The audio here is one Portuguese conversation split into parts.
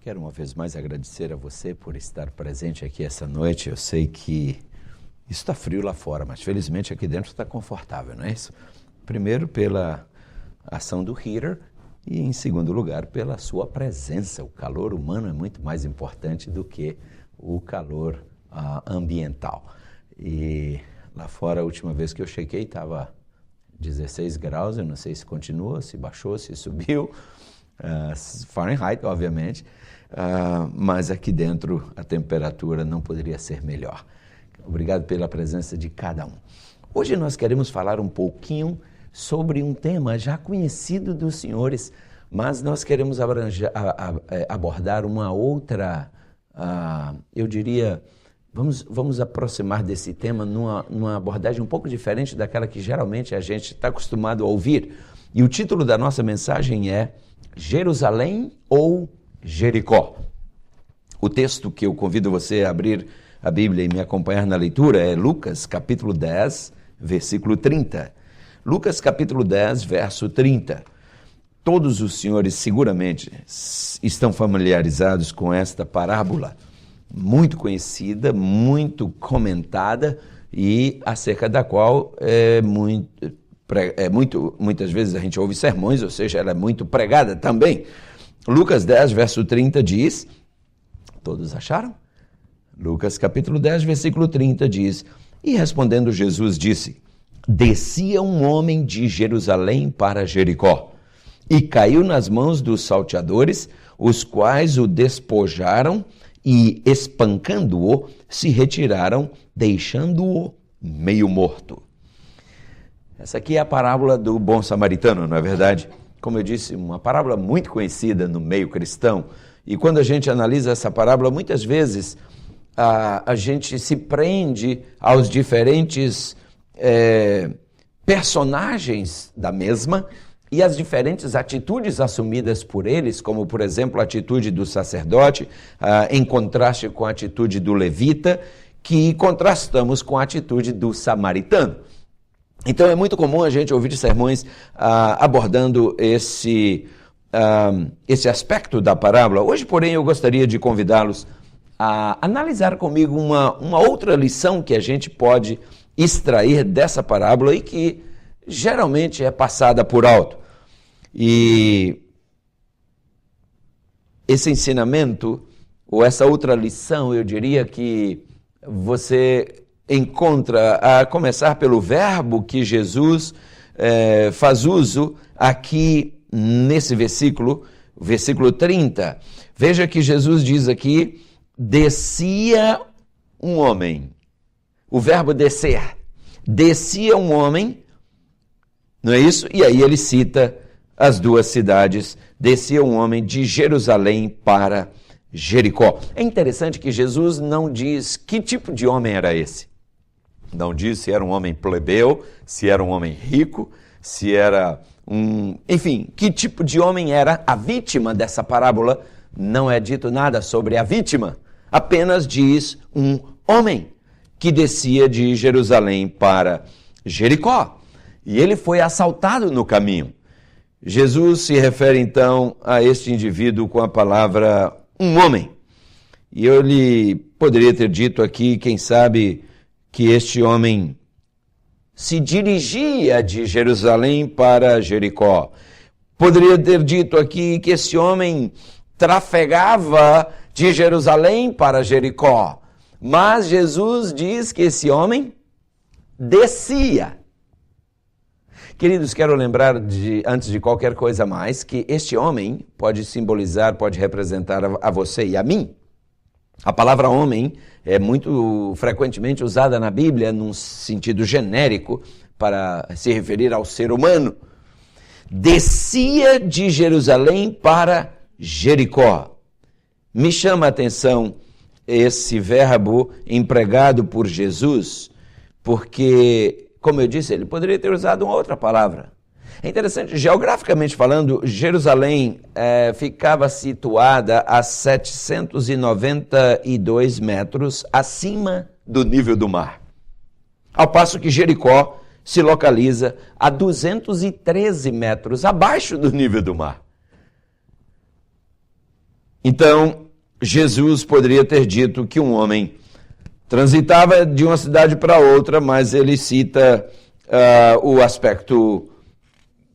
Quero uma vez mais agradecer a você por estar presente aqui essa noite. Eu sei que está frio lá fora, mas felizmente aqui dentro está confortável, não é isso? Primeiro pela ação do heater e em segundo lugar pela sua presença. O calor humano é muito mais importante do que o calor ambiental. E lá fora a última vez que eu chequei estava 16 graus, eu não sei se continua, se baixou, se subiu, Fahrenheit obviamente, mas aqui dentro a temperatura não poderia ser melhor. Obrigado pela presença de cada um. Hoje nós queremos falar um pouquinho sobre um tema já conhecido dos senhores, mas nós queremos abordar uma outra, eu diria, vamos aproximar desse tema numa abordagem um pouco diferente daquela que geralmente a gente está acostumado a ouvir. E o título da nossa mensagem é Jerusalém ou Jericó? O texto que eu convido você a abrir a Bíblia e me acompanhar na leitura é Lucas capítulo 10, versículo 30. Lucas capítulo 10, verso 30. Todos os senhores seguramente estão familiarizados com esta parábola, muito conhecida, muito comentada e acerca da qual muitas vezes a gente ouve sermões, ou seja, ela é muito pregada também. Lucas 10, verso 30 diz, todos acharam? Lucas capítulo 10, versículo 30 diz, e respondendo Jesus disse, descia um homem de Jerusalém para Jericó, e caiu nas mãos dos salteadores, os quais o despojaram e, espancando-o, se retiraram, deixando-o meio morto. Essa aqui é a parábola do bom samaritano, não é verdade? Como eu disse, uma parábola muito conhecida no meio cristão. E quando a gente analisa essa parábola, muitas vezes a gente se prende aos diferentes personagens da mesma e as diferentes atitudes assumidas por eles, como, por exemplo, a atitude do sacerdote, em contraste com a atitude do levita, que contrastamos com a atitude do samaritano. Então, é muito comum a gente ouvir sermões abordando esse aspecto da parábola. Hoje, porém, eu gostaria de convidá-los a analisar comigo uma outra lição que a gente pode extrair dessa parábola e que geralmente é passada por alto. E esse ensinamento, ou essa outra lição, eu diria que você encontra a começar pelo verbo que Jesus faz uso aqui nesse versículo 30. Veja que Jesus diz aqui, descia um homem. O verbo descer. Descia um homem, não é isso? E aí ele cita as duas cidades. Descia um homem de Jerusalém para Jericó. É interessante que Jesus não diz que tipo de homem era esse. Não diz se era um homem plebeu, se era um homem rico, se era enfim, que tipo de homem era a vítima dessa parábola. Não é dito nada sobre a vítima. Apenas diz um homem que descia de Jerusalém para Jericó. E ele foi assaltado no caminho. Jesus se refere então a este indivíduo com a palavra um homem. E eu lhe poderia ter dito aqui, quem sabe, que este homem se dirigia de Jerusalém para Jericó. Poderia ter dito aqui que esse homem trafegava de Jerusalém para Jericó. Mas Jesus diz que esse homem descia. Queridos, quero lembrar, antes de qualquer coisa mais, que este homem pode simbolizar, pode representar a você e a mim. A palavra homem é muito frequentemente usada na Bíblia num sentido genérico para se referir ao ser humano. Descia de Jerusalém para Jericó. Me chama a atenção esse verbo empregado por Jesus, porque, como eu disse, ele poderia ter usado uma outra palavra. É interessante, geograficamente falando, Jerusalém ficava situada a 792 metros acima do nível do mar, ao passo que Jericó se localiza a 213 metros abaixo do nível do mar. Então, Jesus poderia ter dito que um homem transitava de uma cidade para outra, mas ele cita o aspecto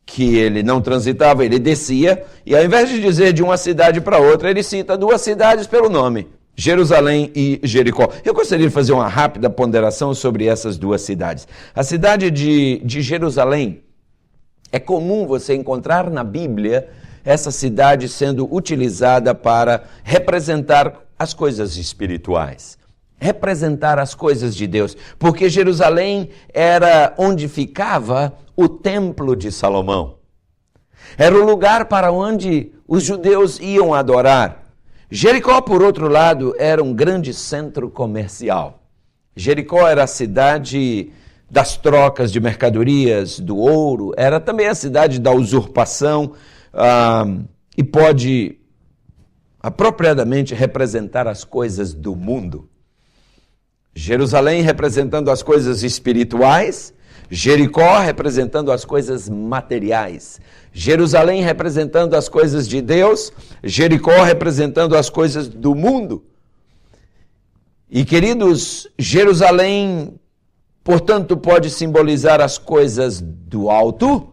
que ele não transitava, ele descia, e ao invés de dizer de uma cidade para outra, ele cita duas cidades pelo nome, Jerusalém e Jericó. Eu gostaria de fazer uma rápida ponderação sobre essas duas cidades. A cidade de Jerusalém, é comum você encontrar na Bíblia essa cidade sendo utilizada para representar as coisas espirituais, representar as coisas de Deus, porque Jerusalém era onde ficava o templo de Salomão. Era o lugar para onde os judeus iam adorar. Jericó, por outro lado, era um grande centro comercial. Jericó era a cidade das trocas de mercadorias, do ouro, era também a cidade da usurpação, e pode apropriadamente representar as coisas do mundo. Jerusalém representando as coisas espirituais, Jericó representando as coisas materiais. Jerusalém representando as coisas de Deus, Jericó representando as coisas do mundo. E queridos, Jerusalém, portanto, pode simbolizar as coisas do alto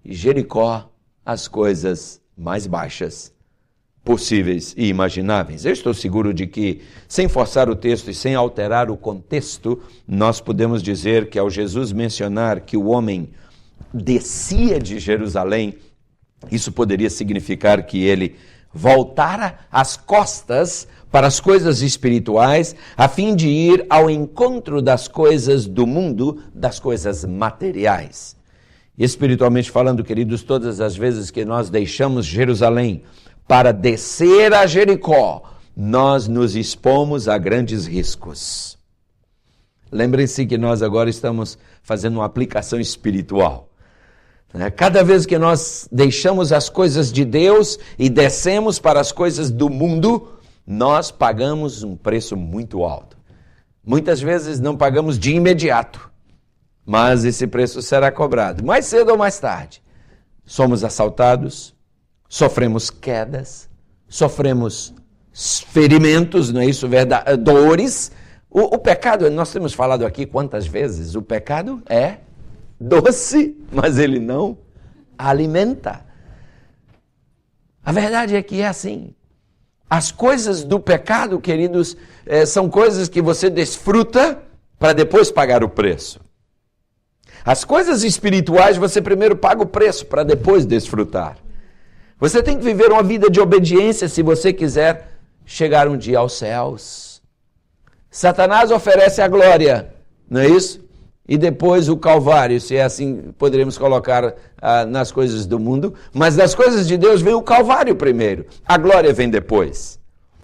e Jericó as coisas mais baixas possíveis e imagináveis. Eu estou seguro de que, sem forçar o texto e sem alterar o contexto, nós podemos dizer que ao Jesus mencionar que o homem descia de Jerusalém, isso poderia significar que ele voltara as costas para as coisas espirituais, a fim de ir ao encontro das coisas do mundo, das coisas materiais. Espiritualmente falando, queridos, todas as vezes que nós deixamos Jerusalém para descer a Jericó, nós nos expomos a grandes riscos. Lembrem-se que nós agora estamos fazendo uma aplicação espiritual. Cada vez que nós deixamos as coisas de Deus e descemos para as coisas do mundo, nós pagamos um preço muito alto. Muitas vezes não pagamos de imediato, mas esse preço será cobrado. Mais cedo ou mais tarde, somos assaltados, sofremos quedas, sofremos ferimentos, não é isso? Dores. O pecado, nós temos falado aqui quantas vezes, o pecado é doce, mas ele não alimenta. A verdade é que é assim. As coisas do pecado, queridos, são coisas que você desfruta para depois pagar o preço. As coisas espirituais, você primeiro paga o preço para depois desfrutar. Você tem que viver uma vida de obediência se você quiser chegar um dia aos céus. Satanás oferece a glória, não é isso? E depois o Calvário, se é assim, poderíamos colocar nas coisas do mundo. Mas das coisas de Deus vem o Calvário primeiro. A glória vem depois.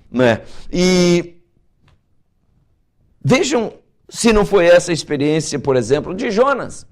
Né? E vejam se não foi essa a experiência, por exemplo, de Jonas.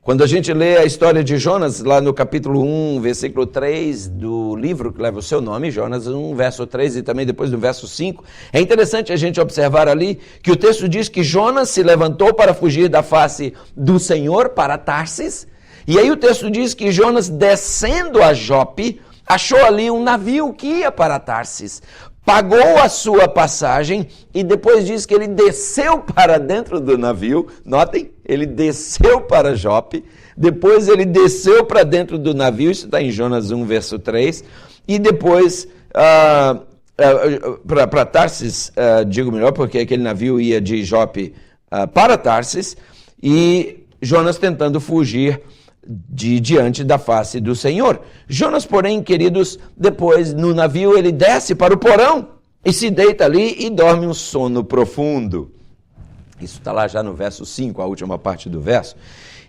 Quando a gente lê a história de Jonas, lá no capítulo 1, versículo 3 do livro que leva o seu nome, Jonas 1, verso 3 e também depois do verso 5, é interessante a gente observar ali que o texto diz que Jonas se levantou para fugir da face do Senhor para Tarsis, e aí o texto diz que Jonas, descendo a Jope, achou ali um navio que ia para Tarsis, pagou a sua passagem e depois diz que ele desceu para dentro do navio. Notem, ele desceu para Jope, depois ele desceu para dentro do navio, isso está em Jonas 1, verso 3, e depois para Tarsis, digo melhor, porque aquele navio ia de Jope para Tarsis, e Jonas tentando fugir diante da face do Senhor. Jonas, porém, queridos, depois no navio ele desce para o porão e se deita ali e dorme um sono profundo. Isso está lá já no verso 5, a última parte do verso.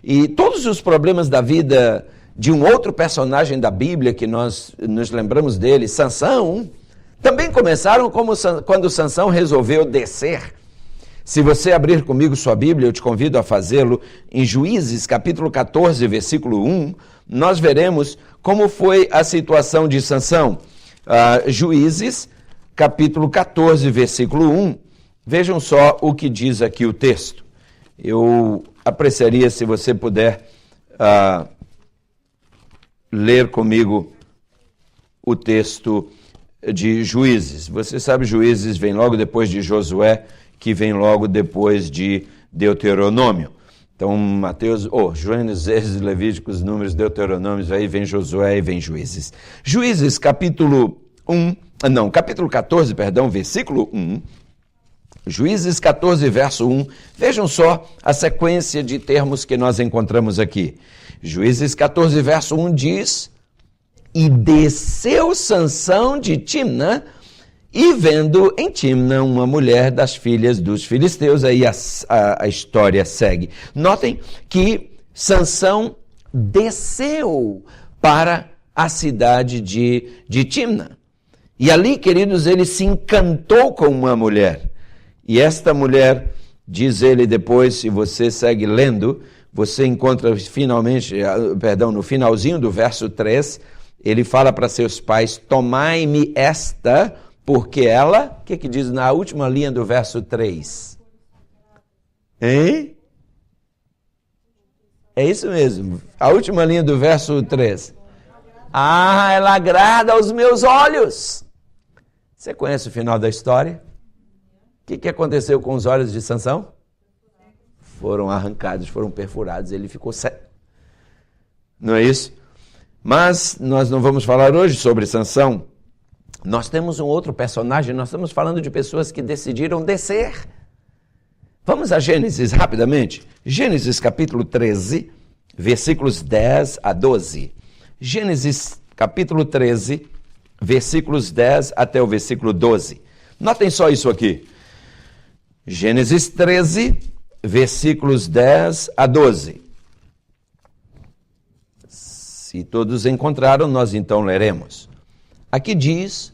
E todos os problemas da vida de um outro personagem da Bíblia que nós nos lembramos dele, Sansão, também começaram quando Sansão resolveu descer. Se você abrir comigo sua Bíblia, eu te convido a fazê-lo, em Juízes, capítulo 14, versículo 1, nós veremos como foi a situação de Sansão. Juízes, capítulo 14, versículo 1, vejam só o que diz aqui o texto. Eu apreciaria se você puder ler comigo o texto de Juízes. Você sabe, Juízes vem logo depois de Josué, que vem logo depois de Deuteronômio. Então, Gênesis, Levíticos, Números, Deuteronômios, aí vem Josué e vem Juízes. Juízes, capítulo 14, versículo 1. Juízes 14, verso 1. Vejam só a sequência de termos que nós encontramos aqui. Juízes 14, verso 1 diz: E desceu Sansão de Timna, e vendo em Timna uma mulher das filhas dos filisteus, aí a história segue. Notem que Sansão desceu para a cidade de Timna. E ali, queridos, ele se encantou com uma mulher. E esta mulher, diz ele depois, se você segue lendo, você encontra no finalzinho do verso 3, ele fala para seus pais: tomai-me esta, porque ela, o que diz na última linha do verso 3? Hein? É isso mesmo, a última linha do verso 3. Ela agrada aos meus olhos. Você conhece o final da história? O que aconteceu com os olhos de Sansão? Foram arrancados, foram perfurados, ele ficou cego. Não é isso? Mas nós não vamos falar hoje sobre Sansão. Nós temos um outro personagem, nós estamos falando de pessoas que decidiram descer. Vamos a Gênesis rapidamente. Gênesis capítulo 13, versículos 10 a 12. Gênesis capítulo 13, versículos 10 até o versículo 12. Notem só isso aqui. Gênesis 13, versículos 10 a 12. Se todos encontraram, nós então leremos. Aqui diz: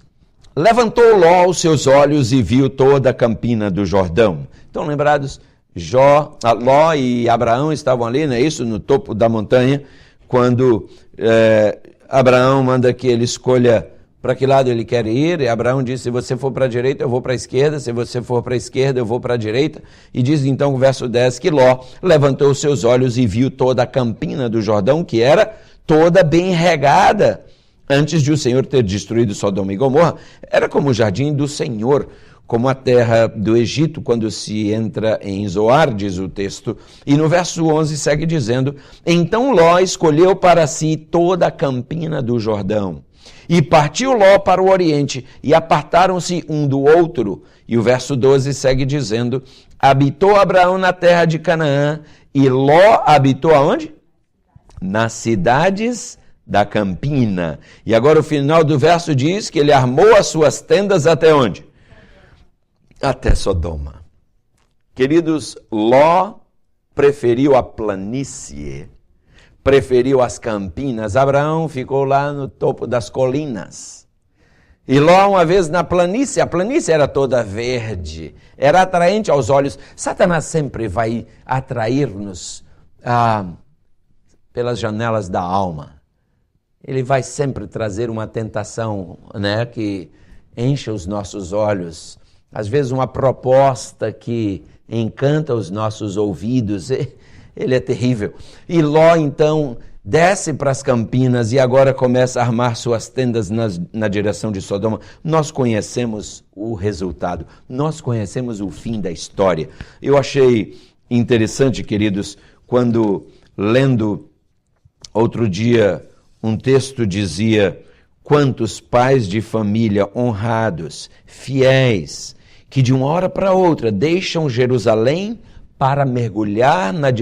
levantou Ló os seus olhos e viu toda a campina do Jordão. Estão lembrados? Ló e Abraão estavam ali, não é isso? No topo da montanha, quando Abraão manda que ele escolha para que lado ele quer ir, e Abraão diz: se você for para a direita, eu vou para a esquerda, se você for para a esquerda, eu vou para a direita. E diz então o verso 10 que Ló levantou os seus olhos e viu toda a campina do Jordão, que era toda bem regada. Antes de o Senhor ter destruído Sodoma e Gomorra, era como o jardim do Senhor, como a terra do Egito, quando se entra em Zoar, diz o texto. E no verso 11 segue dizendo: então Ló escolheu para si toda a campina do Jordão. E partiu Ló para o oriente, e apartaram-se um do outro. E o verso 12 segue dizendo: habitou Abraão na terra de Canaã, e Ló habitou aonde? Nas cidades da campina. E agora o final do verso diz que ele armou as suas tendas até onde? Até Sodoma. Queridos, Ló preferiu a planície, preferiu as campinas. Abraão ficou lá no topo das colinas. E Ló, uma vez na planície, a planície era toda verde, era atraente aos olhos. Satanás sempre vai atrair-nos pelas janelas da alma. Ele vai sempre trazer uma tentação, que enche os nossos olhos. Às vezes uma proposta que encanta os nossos ouvidos. Ele é terrível. E Ló, então, desce para as campinas e agora começa a armar suas tendas na direção de Sodoma. Nós conhecemos o resultado. Nós conhecemos o fim da história. Eu achei interessante, queridos, quando lendo outro dia um texto dizia: quantos pais de família honrados, fiéis, que de uma hora para outra deixam Jerusalém para mergulhar em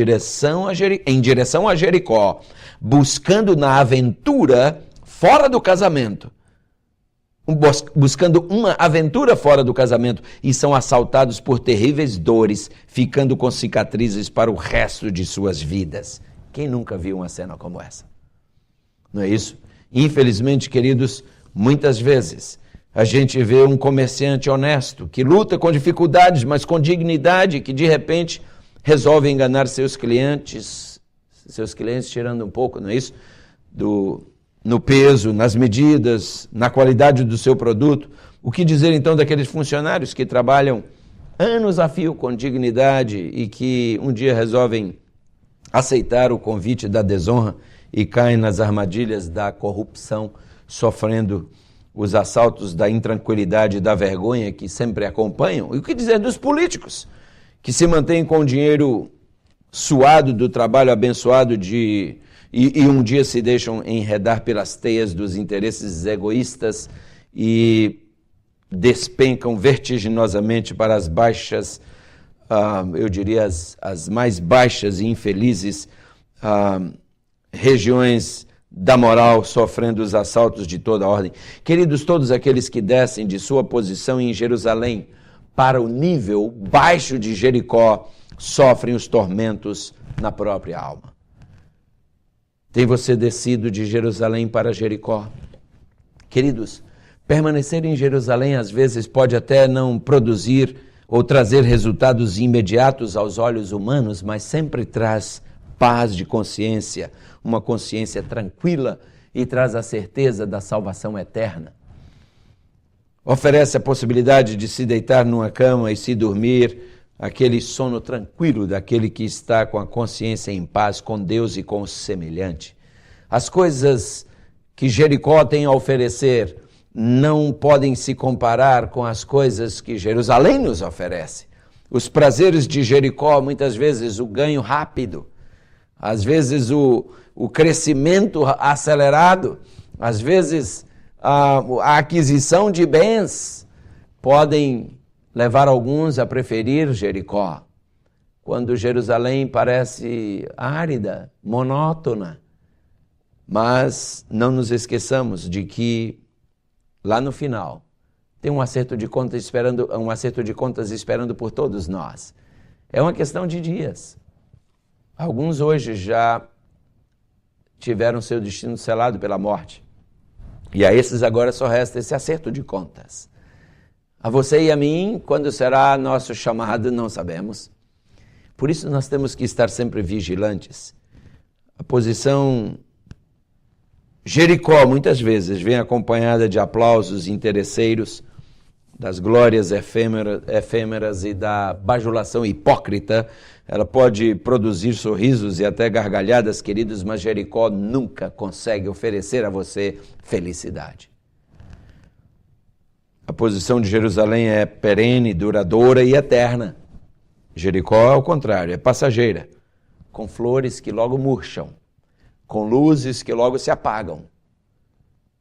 direção a Jericó, buscando na aventura fora do casamento, buscando uma aventura fora do casamento, e são assaltados por terríveis dores, ficando com cicatrizes para o resto de suas vidas. Quem nunca viu uma cena como essa? Não é isso? Infelizmente, queridos, muitas vezes a gente vê um comerciante honesto que luta com dificuldades, mas com dignidade, que de repente resolve enganar seus clientes tirando um pouco, não é isso? No peso, nas medidas, na qualidade do seu produto. O que dizer então daqueles funcionários que trabalham anos a fio com dignidade e que um dia resolvem aceitar o convite da desonra e caem nas armadilhas da corrupção, sofrendo os assaltos da intranquilidade e da vergonha que sempre acompanham. E o que dizer dos políticos, que se mantêm com o dinheiro suado do trabalho abençoado e um dia se deixam enredar pelas teias dos interesses egoístas e despencam vertiginosamente para as baixas, eu diria as mais baixas e infelizes regiões da moral, sofrendo os assaltos de toda a ordem. Queridos, todos aqueles que descem de sua posição em Jerusalém para o nível baixo de Jericó sofrem os tormentos na própria alma. Tem você descido de Jerusalém para Jericó? Queridos, permanecer em Jerusalém às vezes pode até não produzir ou trazer resultados imediatos aos olhos humanos, mas sempre traz paz de consciência, uma consciência tranquila e traz a certeza da salvação eterna. Oferece a possibilidade de se deitar numa cama e se dormir, aquele sono tranquilo daquele que está com a consciência em paz com Deus e com o semelhante. As coisas que Jericó tem a oferecer não podem se comparar com as coisas que Jerusalém nos oferece. Os prazeres de Jericó, muitas vezes o ganho rápido, às vezes o crescimento acelerado, às vezes a aquisição de bens podem levar alguns a preferir Jericó, quando Jerusalém parece árida, monótona. Mas não nos esqueçamos de que lá no final tem um acerto de contas esperando por todos nós. É uma questão de dias. Alguns hoje já tiveram seu destino selado pela morte. E a esses agora só resta esse acerto de contas. A você e a mim, quando será nosso chamado, não sabemos. Por isso nós temos que estar sempre vigilantes. A posição Jericó, muitas vezes, vem acompanhada de aplausos interesseiros, das glórias efêmeras e da bajulação hipócrita. Ela pode produzir sorrisos e até gargalhadas, queridos, mas Jericó nunca consegue oferecer a você felicidade. A posição de Jerusalém é perene, duradoura e eterna. Jericó, ao contrário, é passageira, com flores que logo murcham, com luzes que logo se apagam,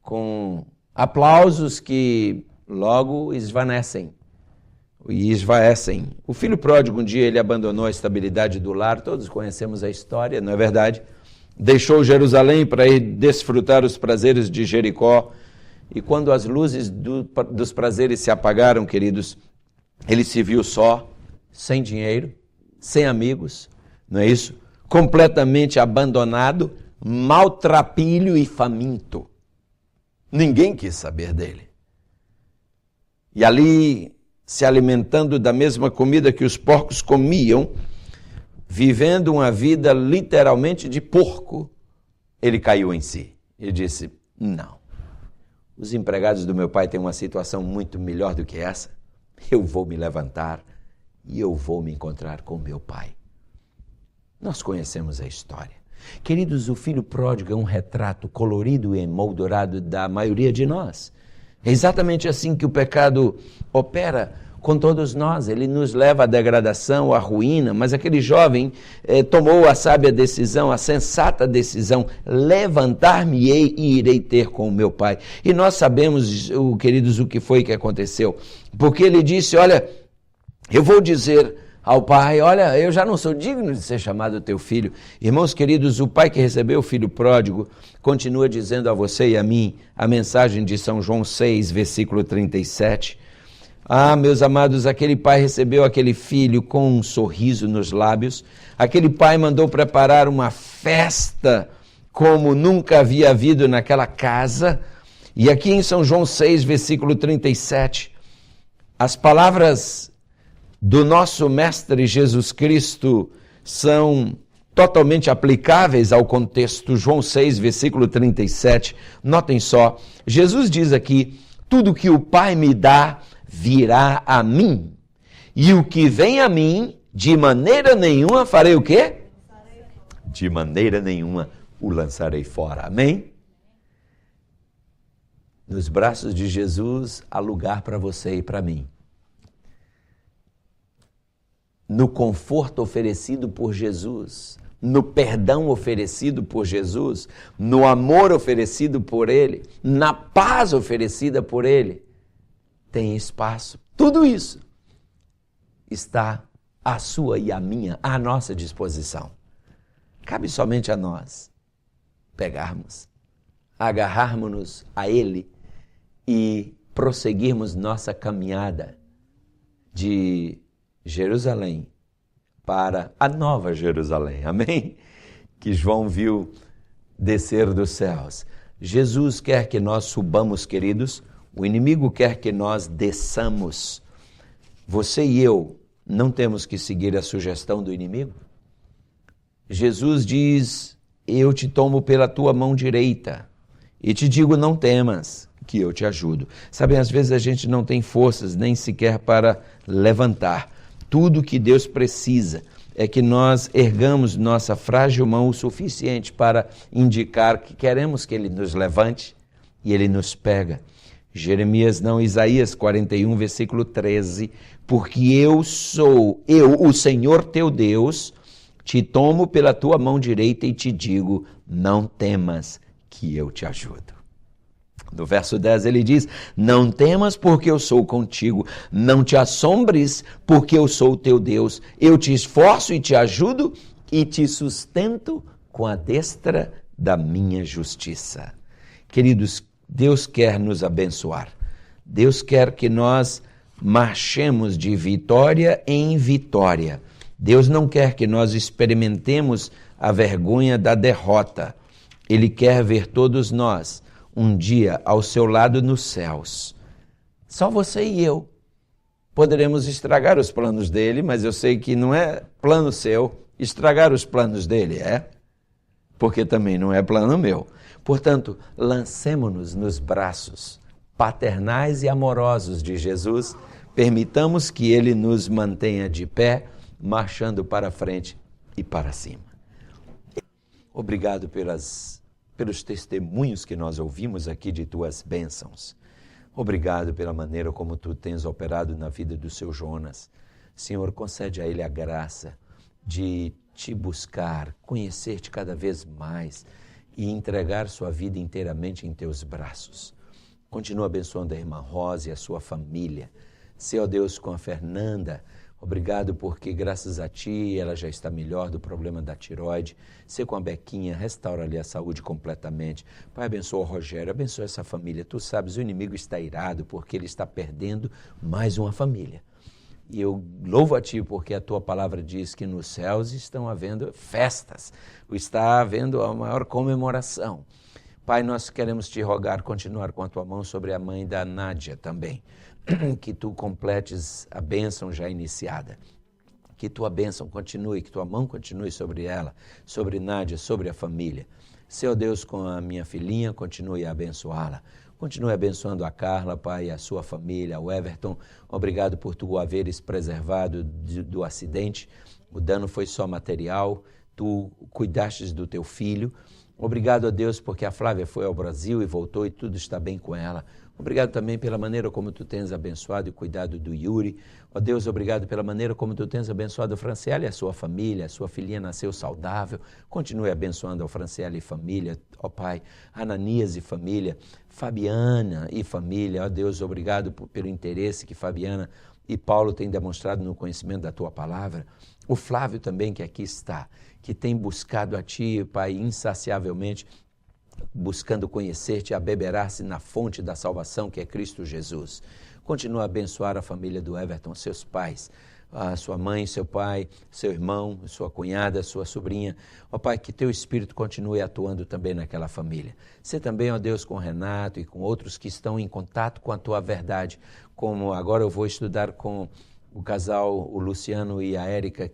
com aplausos que logo esvanecem e esvaecem. O filho pródigo, um dia ele abandonou a estabilidade do lar, todos conhecemos a história, não é verdade? Deixou Jerusalém para ir desfrutar os prazeres de Jericó, e quando as luzes dos prazeres se apagaram, queridos, ele se viu só, sem dinheiro, sem amigos, não é isso? Completamente abandonado, maltrapilho e faminto. Ninguém quis saber dele. E ali, se alimentando da mesma comida que os porcos comiam, vivendo uma vida literalmente de porco, ele caiu em si e disse: não, os empregados do meu pai têm uma situação muito melhor do que essa. Eu vou me levantar e eu vou me encontrar com meu pai. Nós conhecemos a história. Queridos, o filho pródigo é um retrato colorido e emoldurado da maioria de nós. É exatamente assim que o pecado opera com todos nós. Ele nos leva à degradação, à ruína, mas aquele jovem tomou a sábia decisão, a sensata decisão: levantar-me-ei e irei ter com o meu pai. E nós sabemos, queridos, o que foi que aconteceu. Porque ele disse: olha, eu vou dizer ao pai: olha, eu já não sou digno de ser chamado teu filho. Irmãos queridos, o pai que recebeu o filho pródigo continua dizendo a você e a mim a mensagem de São João 6, versículo 37. Ah, meus amados, aquele pai recebeu aquele filho com um sorriso nos lábios. Aquele pai mandou preparar uma festa como nunca havia havido naquela casa. E aqui em São João 6, versículo 37, as palavras do nosso Mestre Jesus Cristo são totalmente aplicáveis ao contexto. João 6, versículo 37. Notem só, Jesus diz aqui: tudo que o Pai me dá virá a mim, e o que vem a mim, de maneira nenhuma farei o quê? De maneira nenhuma o lançarei fora. Amém? Nos braços de Jesus há lugar para você e para mim. No conforto oferecido por Jesus, no perdão oferecido por Jesus, no amor oferecido por Ele, na paz oferecida por Ele, tem espaço. Tudo isso está à sua e à minha, à nossa disposição. Cabe somente a nós pegarmos, agarrarmos-nos a Ele e prosseguirmos nossa caminhada de Jerusalém para a Nova Jerusalém, amém? Que João viu descer dos céus. Jesus quer que nós subamos, queridos, o inimigo quer que nós desçamos. Você e eu não temos que seguir a sugestão do inimigo? Jesus diz, eu te tomo pela tua mão direita e te digo, não temas, que eu te ajudo. Sabem, às vezes a gente não tem forças nem sequer para levantar. Tudo que Deus precisa é que nós ergamos nossa frágil mão o suficiente para indicar que queremos que Ele nos levante e Ele nos pega. Isaías 41, versículo 13, porque eu, o Senhor teu Deus, te tomo pela tua mão direita e te digo, não temas, que eu te ajudo. No verso 10 ele diz, não temas porque eu sou contigo, não te assombres porque eu sou o teu Deus, eu te esforço e te ajudo e te sustento com a destra da minha justiça. Queridos, Deus quer nos abençoar, Deus quer que nós marchemos de vitória em vitória. Deus não quer que nós experimentemos a vergonha da derrota, Ele quer ver todos nós um dia ao seu lado nos céus. Só você e eu poderemos estragar os planos dele, mas eu sei que não é plano seu estragar os planos dele, é? Porque também não é plano meu. Portanto, lancemo-nos nos braços paternais e amorosos de Jesus, permitamos que ele nos mantenha de pé, marchando para frente e para cima. Obrigado pelos testemunhos que nós ouvimos aqui de tuas bênçãos. Obrigado pela maneira como tu tens operado na vida do seu Jonas. Senhor, concede a ele a graça de te buscar, conhecer-te cada vez mais e entregar sua vida inteiramente em teus braços. Continua abençoando a irmã Rosa e a sua família. Seu Deus, com a Fernanda, obrigado porque graças a ti ela já está melhor do problema da tireoide. Ser com a Bequinha, restaura-lhe a saúde completamente. Pai, abençoa o Rogério, abençoa essa família. Tu sabes, o inimigo está irado porque ele está perdendo mais uma família. E eu louvo a ti porque a tua palavra diz que nos céus estão havendo festas, está havendo a maior comemoração. Pai, nós queremos te rogar, continuar com a tua mão sobre a mãe da Nádia também. Que tu completes a bênção já iniciada, que tua bênção continue, que tua mão continue sobre ela, sobre Nádia, sobre a família. Seu Deus, com a minha filhinha, continue a abençoá-la. Continue abençoando a Carla, Pai, a sua família, o Everton. Obrigado por tu haveres preservado do acidente. O dano foi só material, tu cuidastes do teu filho. Obrigado a Deus porque a Flávia foi ao Brasil e voltou e tudo está bem com ela. Obrigado também pela maneira como tu tens abençoado e cuidado do Yuri. Ó Deus, obrigado pela maneira como tu tens abençoado a Franciele e a sua família. A sua filhinha nasceu saudável. Continue abençoando a Franciele e família. Ó Pai, Ananias e família, Fabiana e família. Ó Deus, obrigado pelo interesse que Fabiana e Paulo têm demonstrado no conhecimento da tua palavra. O Flávio também, que aqui está, que tem buscado a ti, Pai, insaciavelmente, buscando conhecer-te, abeberar-se na fonte da salvação que é Cristo Jesus. Continua a abençoar a família do Everton, seus pais, a sua mãe, seu pai, seu irmão, sua cunhada, sua sobrinha. Ó Pai, que teu Espírito continue atuando também naquela família. Sê também, ó Deus, com o Renato e com outros que estão em contato com a tua verdade, como agora eu vou estudar com o casal, o Luciano e a Érica,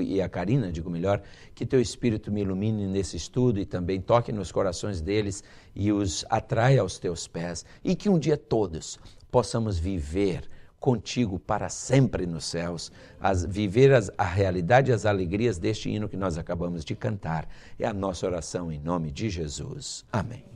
e a Karina, digo melhor, que teu Espírito me ilumine nesse estudo e também toque nos corações deles e os atraia aos teus pés. E que um dia todos possamos viver contigo para sempre nos céus, viver a realidade e as alegrias deste hino que nós acabamos de cantar. É a nossa oração em nome de Jesus. Amém.